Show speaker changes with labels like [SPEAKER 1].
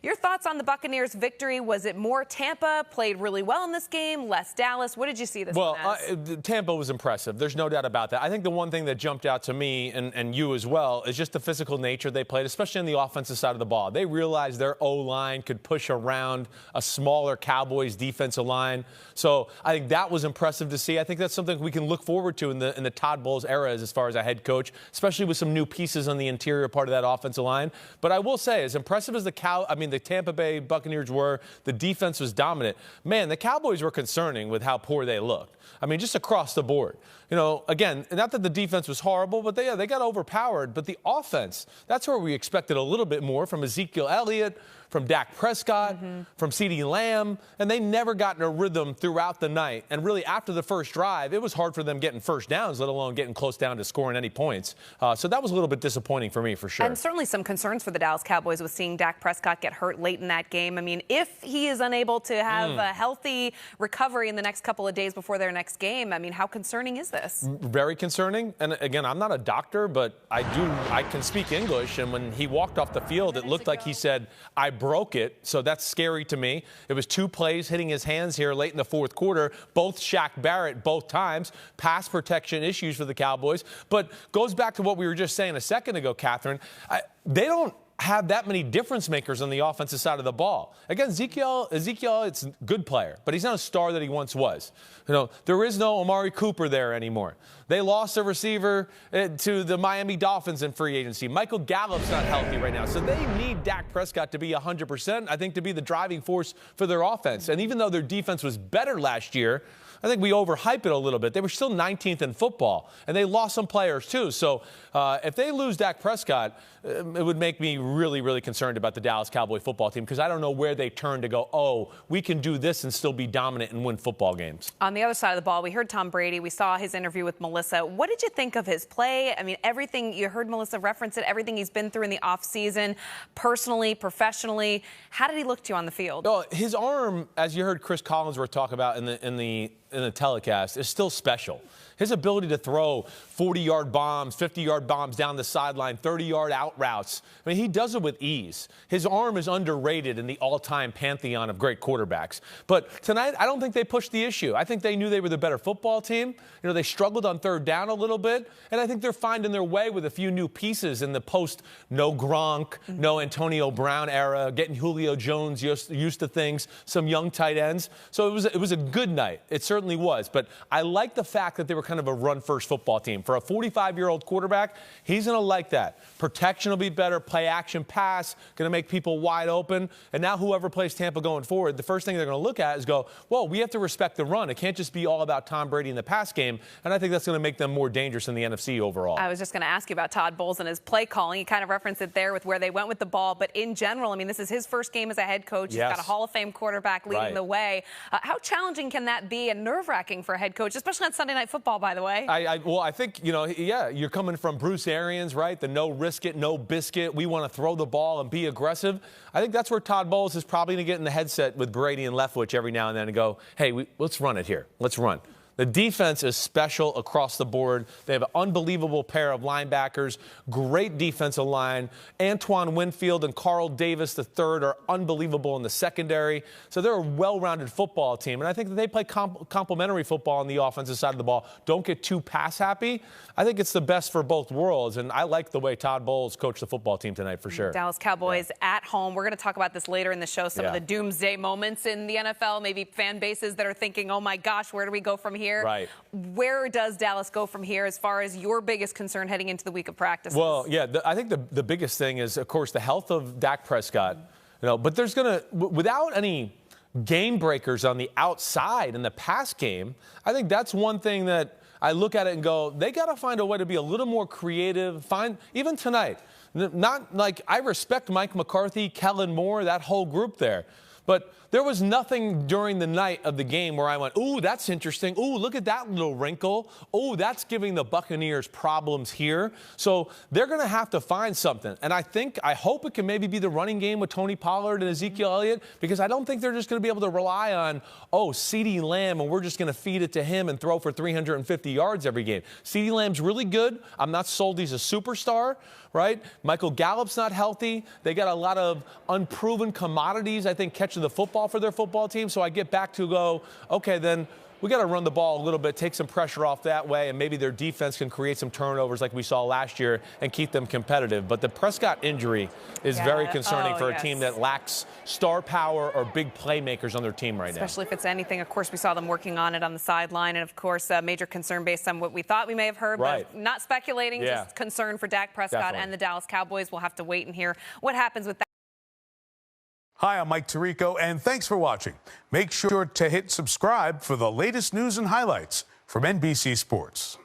[SPEAKER 1] Your thoughts on the Buccaneers' victory? Was it more Tampa played really well in this game, less Dallas? What did you see this one as?
[SPEAKER 2] Tampa was impressive. There's no doubt about that. I think the one thing that jumped out to me and you as well is just the physical nature they played, especially on the offensive side of the ball. They realized their O-line could push around a smaller Cowboys defensive line. So I think that was impressive to see. I think that's something we can look forward to in the Todd Bowles era as far as a head coach, especially with some new pieces on the interior part of that offensive line. But I will say, as impressive as the Tampa Bay Buccaneers were, the defense was dominant. Man, the Cowboys were concerning with how poor they looked. I mean, just across the board. You know, again, not that the defense was horrible, but they got overpowered. But the offense, that's where we expected a little bit more from Ezekiel Elliott, from Dak Prescott, from CeeDee Lamb, and they never got in a rhythm throughout the night. And really, after the first drive, it was hard for them getting first downs, let alone getting close down to scoring any points. So that was a little bit disappointing for me, for sure.
[SPEAKER 1] And certainly some concerns for the Dallas Cowboys with seeing Dak Prescott get hurt late in that game. I mean, if he is unable to have a healthy recovery in the next couple of days before their next game, I mean, how concerning is this?
[SPEAKER 2] Very concerning. And again, I'm not a doctor, but I can speak English. And when he walked off the field, it looked like he said, "I broke it." So that's scary to me. It was two plays hitting his hands here late in the fourth quarter, both Shaq Barrett, both times. Pass protection issues for the Cowboys. But goes back to what we were just saying a second ago, Kathryn. They don't have that many difference makers on the offensive side of the ball. Again, Ezekiel, it's a good player, but he's not a star that he once was. You know, there is no Amari Cooper there anymore. They lost a receiver to the Miami Dolphins in free agency. Michael Gallup's not healthy right now, so they need Dak Prescott to be 100%, I think, to be the driving force for their offense. And even though their defense was better last year, I think we overhype it a little bit. They were still 19th in football, and they lost some players too. So if they lose Dak Prescott, it would make me really, really concerned about the Dallas Cowboy football team because I don't know where they turn to go, oh, we can do this and still be dominant and win football games.
[SPEAKER 1] On the other side of the ball, we heard Tom Brady. We saw his interview with Melissa. What did you think of his play? I mean, everything, you heard Melissa reference it, everything he's been through in the offseason, personally, professionally. How did he look to you on the field?
[SPEAKER 2] Oh, his arm, as you heard Cris Collinsworth talk about in the telecast, is still special. His ability to throw 40-yard bombs, 50-yard bombs down the sideline, 30-yard out routes. I mean, he does it with ease. His arm is underrated in the all-time pantheon of great quarterbacks. But tonight, I don't think they pushed the issue. I think they knew they were the better football team. You know, they struggled on third down a little bit, and I think they're finding their way with a few new pieces in the post-no Gronk, no Antonio Brown era, getting Julio Jones used to things, some young tight ends. So it was a good night. It certainly was. But I like the fact that they were kind of a run-first football team. For a 45-year-old quarterback, he's going to like that. Protection will be better, play-action pass, going to make people wide open. And now whoever plays Tampa going forward, the first thing they're going to look at is go, well, we have to respect the run. It can't just be all about Tom Brady in the pass game. And I think that's going to make them more dangerous in the NFC overall.
[SPEAKER 1] I was just going to ask you about Todd Bowles and his play calling. You kind of referenced it there with where they went with the ball. But in general, I mean, this is his first game as a head coach.
[SPEAKER 2] Yes.
[SPEAKER 1] He's got a Hall of Fame quarterback leading the way. How challenging can that be and nerve-wracking for a head coach, especially on Sunday Night Football, by the way?
[SPEAKER 2] Well, I think, you know, yeah, you're coming from Bruce Arians, right? The no risk it, no biscuit. We want to throw the ball and be aggressive. I think that's where Todd Bowles is probably going to get in the headset with Brady and Leftwich every now and then and go, hey, let's run it here. Let's run. The defense is special across the board. They have an unbelievable pair of linebackers, great defensive line. Antoine Winfield and Carl Davis III are unbelievable in the secondary. So they're a well-rounded football team. And I think that they play complementary football on the offensive side of the ball. Don't get too pass-happy. I think it's the best for both worlds. And I like the way Todd Bowles coached the football team tonight for sure.
[SPEAKER 1] Dallas Cowboys at home. We're going to talk about this later in the show, some of the doomsday moments in the NFL, maybe fan bases that are thinking, oh, my gosh, where do we go from here?
[SPEAKER 2] Right.
[SPEAKER 1] Where does Dallas go from here as far as your biggest concern heading into the week of practices?
[SPEAKER 2] Well, yeah, I think the biggest thing is, of course, the health of Dak Prescott. You know, but there's going to, without any game breakers on the outside in the pass game, I think that's one thing that I look at it and go, they got to find a way to be a little more creative. Even tonight, not like I respect Mike McCarthy, Kellen Moore, that whole group there. But there was nothing during the night of the game where I went, ooh, that's interesting. Ooh, look at that little wrinkle. Ooh, that's giving the Buccaneers problems here. So they're going to have to find something. And I hope it can maybe be the running game with Tony Pollard and Ezekiel Elliott, because I don't think they're just going to be able to rely on, CeeDee Lamb, and we're just going to feed it to him and throw for 350 yards every game. CeeDee Lamb's really good. I'm not sold he's a superstar, right? Michael Gallup's not healthy. They got a lot of unproven commodities, I think, catching the football for their football team. So I get back to go, okay, then we got to run the ball a little bit, take some pressure off that way, and maybe their defense can create some turnovers like we saw last year and keep them competitive. But the Prescott injury is very concerning for a team that lacks star power or big playmakers on their team right now.
[SPEAKER 1] Especially if it's anything. Of course, we saw them working on it on the sideline. And, of course, a major concern based on what we thought we may have heard.
[SPEAKER 2] Right.
[SPEAKER 1] But not speculating, just concern for Dak Prescott and the Dallas Cowboys. We'll have to wait and hear what happens with that.
[SPEAKER 3] Hi, I'm Mike Tirico, and thanks for watching. Make sure to hit subscribe for the latest news and highlights from NBC Sports.